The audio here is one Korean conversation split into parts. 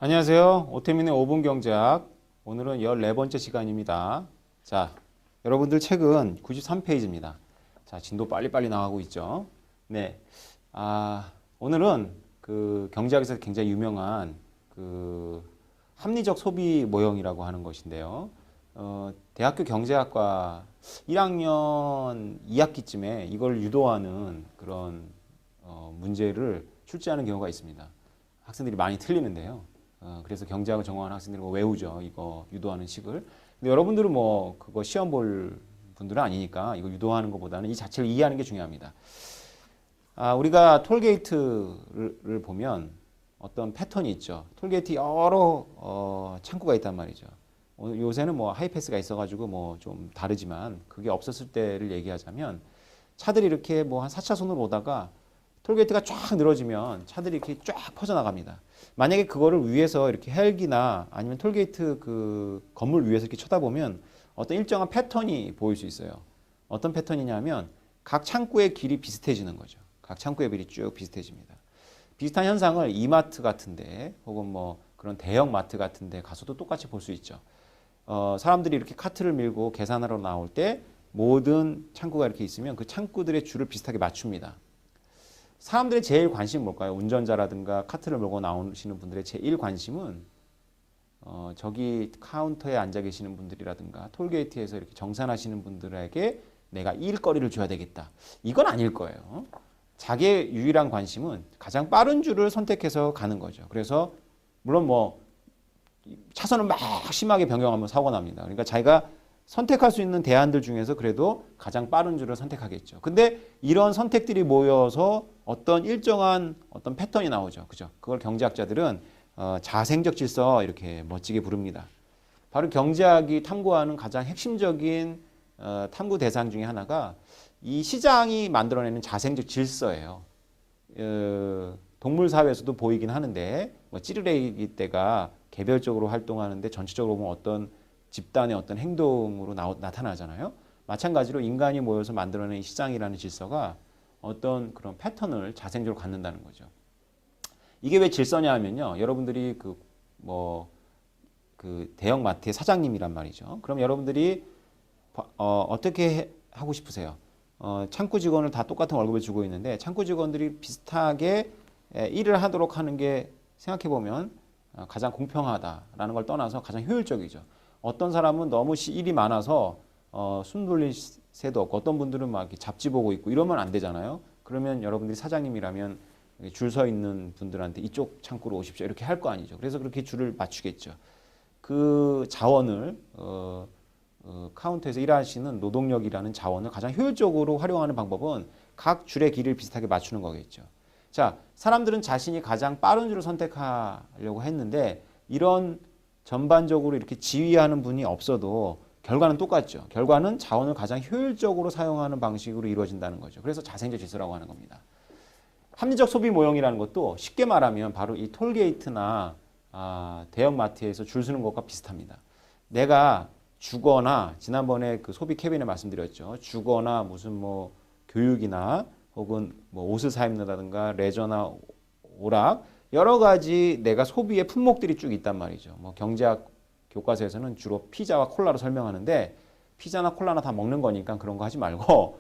안녕하세요. 오태민의 5분 경제학. 오늘은 14번째 시간입니다. 자, 여러분들 책은 93페이지입니다. 자, 진도 빨리빨리 나가고 있죠. 네. 오늘은 그 경제학에서 굉장히 유명한 그 합리적 소비 모형이라고 하는 것인데요. 대학교 경제학과 1학년 2학기쯤에 이걸 유도하는 그런 문제를 출제하는 경우가 있습니다. 학생들이 많이 틀리는데요. 그래서 경제학을 전공하는 학생들이 외우죠. 이거 유도하는 식을. 근데 여러분들은 뭐 그거 시험 볼 분들은 아니니까 이거 유도하는 것보다는 이 자체를 이해하는 게 중요합니다. 우리가 톨게이트를 보면 어떤 패턴이 있죠. 톨게이트 여러 창구가 있단 말이죠. 요새는 뭐 하이패스가 있어가지고 뭐 좀 다르지만 그게 없었을 때를 얘기하자면 차들이 이렇게 뭐 한 4차선으로 오다가 톨게이트가 쫙 늘어지면 차들이 이렇게 쫙 퍼져나갑니다. 만약에 그거를 위에서 이렇게 헬기나 아니면 톨게이트 그 건물 위에서 이렇게 쳐다보면 어떤 일정한 패턴이 보일 수 있어요. 어떤 패턴이냐면 각 창구의 길이 비슷해지는 거죠. 각 창구의 길이 쭉 비슷해집니다. 비슷한 현상을 이마트 같은데 혹은 뭐 그런 대형 마트 같은데 가서도 똑같이 볼 수 있죠. 사람들이 이렇게 카트를 밀고 계산하러 나올 때 모든 창구가 이렇게 있으면 그 창구들의 줄을 비슷하게 맞춥니다. 사람들의 제일 관심은 뭘까요? 운전자라든가 카트를 몰고 나오시는 분들의 제일 관심은 저기 카운터에 앉아 계시는 분들이라든가 톨게이트에서 이렇게 정산하시는 분들에게 내가 일거리를 줘야 되겠다. 이건 아닐 거예요. 자기의 유일한 관심은 가장 빠른 줄을 선택해서 가는 거죠. 그래서 물론 뭐 차선을 막 심하게 변경하면 사고가 납니다. 그러니까 자기가 선택할 수 있는 대안들 중에서 그래도 가장 빠른 줄을 선택하겠죠. 근데 이런 선택들이 모여서 어떤 일정한 어떤 패턴이 나오죠. 그죠? 그걸 경제학자들은 자생적 질서 이렇게 멋지게 부릅니다. 바로 경제학이 탐구하는 가장 핵심적인 탐구 대상 중에 하나가 이 시장이 만들어내는 자생적 질서예요. 동물 사회에서도 보이긴 하는데 뭐 찌르레기 떼가 개별적으로 활동하는데 전체적으로 보면 어떤 집단의 어떤 행동으로 나타나잖아요. 마찬가지로 인간이 모여서 만들어낸 시장이라는 질서가 어떤 그런 패턴을 자생적으로 갖는다는 거죠. 이게 왜 질서냐 하면요. 여러분들이 그 대형 마트의 사장님이란 말이죠. 그럼 여러분들이 어떻게 하고 싶으세요? 창구 직원을 다 똑같은 월급을 주고 있는데 창구 직원들이 비슷하게 일을 하도록 하는 게 생각해보면 가장 공평하다라는 걸 떠나서 가장 효율적이죠. 어떤 사람은 너무 일이 많아서 숨 돌릴 새도 없고 어떤 분들은 막 이렇게 잡지 보고 있고 이러면 안 되잖아요. 그러면 여러분들이 사장님이라면 줄 서 있는 분들한테 이쪽 창구로 오십시오 이렇게 할 거 아니죠. 그래서 그렇게 줄을 맞추겠죠. 그 자원을 카운터에서 일하시는 노동력이라는 자원을 가장 효율적으로 활용하는 방법은 각 줄의 길이를 비슷하게 맞추는 거겠죠. 자, 사람들은 자신이 가장 빠른 줄을 선택하려고 했는데 이런 전반적으로 이렇게 지휘하는 분이 없어도 결과는 똑같죠. 결과는 자원을 가장 효율적으로 사용하는 방식으로 이루어진다는 거죠. 그래서 자생적 질서라고 하는 겁니다. 합리적 소비 모형이라는 것도 쉽게 말하면 바로 이 톨게이트나 대형 마트에서 줄 서는 것과 비슷합니다. 내가 주거나 지난번에 그 소비 캐빈에 말씀드렸죠. 주거나 무슨 뭐 교육이나 혹은 뭐 옷을 사 입는다든가 레저나 오락 여러 가지 내가 소비의 품목들이 쭉 있단 말이죠. 뭐 경제학 교과서에서는 주로 피자와 콜라로 설명하는데 피자나 콜라나 다 먹는 거니까 그런 거 하지 말고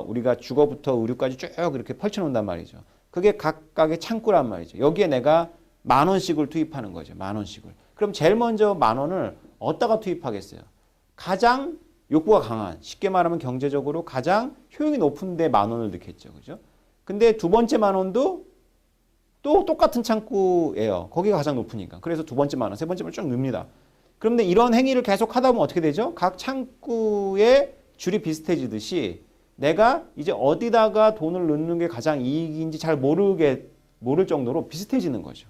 우리가 주거부터 의류까지 쭉 이렇게 펼쳐놓는단 말이죠. 그게 각각의 창구란 말이죠. 여기에 내가 10,000원씩을 투입하는 거죠. 10,000원씩을. 그럼 제일 먼저 10,000원을 어디다가 투입하겠어요? 가장 욕구가 강한, 쉽게 말하면 경제적으로 가장 효용이 높은 데 10,000원을 넣겠죠. 그죠? 근데 두 번째 10,000원도 또 똑같은 창구예요. 거기가 가장 높으니까. 그래서 두 번째 10,000원, 세 번째 10,000원 쭉 넣습니다. 그런데 이런 행위를 계속 하다 보면 어떻게 되죠? 각 창구의 줄이 비슷해지듯이 내가 이제 어디다가 돈을 넣는 게 가장 이익인지 잘 모를 정도로 비슷해지는 거죠.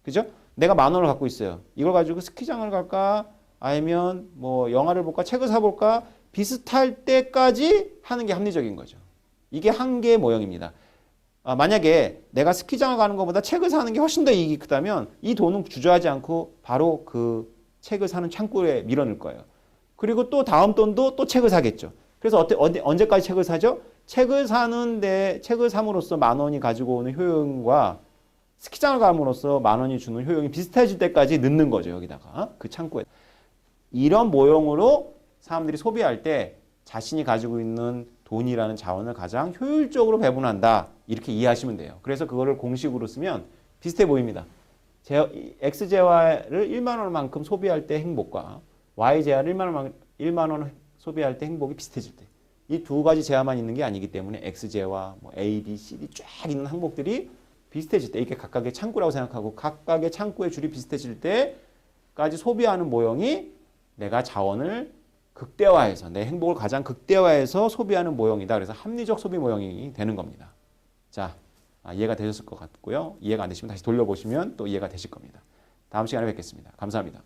그죠? 내가 10,000원을 갖고 있어요. 이걸 가지고 스키장을 갈까? 아니면 뭐 영화를 볼까? 책을 사볼까? 비슷할 때까지 하는 게 합리적인 거죠. 이게 한계의 모형입니다. 만약에 내가 스키장을 가는 것보다 책을 사는 게 훨씬 더 이익이 크다면 이 돈은 주저하지 않고 바로 그 책을 사는 창구에 밀어넣을 거예요. 그리고 또 다음 돈도 또 책을 사겠죠. 그래서 언제까지 책을 사죠? 책을 사는데 책을 삼으로써 10,000원이 가지고 오는 효용과 스키장을 감으로써 10,000원이 주는 효용이 비슷해질 때까지 넣는 거죠. 여기다가 그 창고에. 이런 모형으로 사람들이 소비할 때 자신이 가지고 있는 돈이라는 자원을 가장 효율적으로 배분한다. 이렇게 이해하시면 돼요. 그래서 그거를 공식으로 쓰면 비슷해 보입니다. X재화를 1만 원만큼 소비할 때 행복과 Y재화를 1만 원 소비할 때 행복이 비슷해질 때. 이 두 가지 재화만 있는 게 아니기 때문에 X재화, 뭐 A, B, C, D 쫙 있는 항목들이 비슷해질 때 이게 각각의 창구라고 생각하고 각각의 창구의 줄이 비슷해질 때까지 소비하는 모형이 내가 자원을 극대화해서 내 행복을 가장 극대화해서 소비하는 모형이다. 그래서 합리적 소비 모형이 되는 겁니다. 자, 이해가 되셨을 것 같고요. 이해가 안 되시면 다시 돌려보시면 또 이해가 되실 겁니다. 다음 시간에 뵙겠습니다. 감사합니다.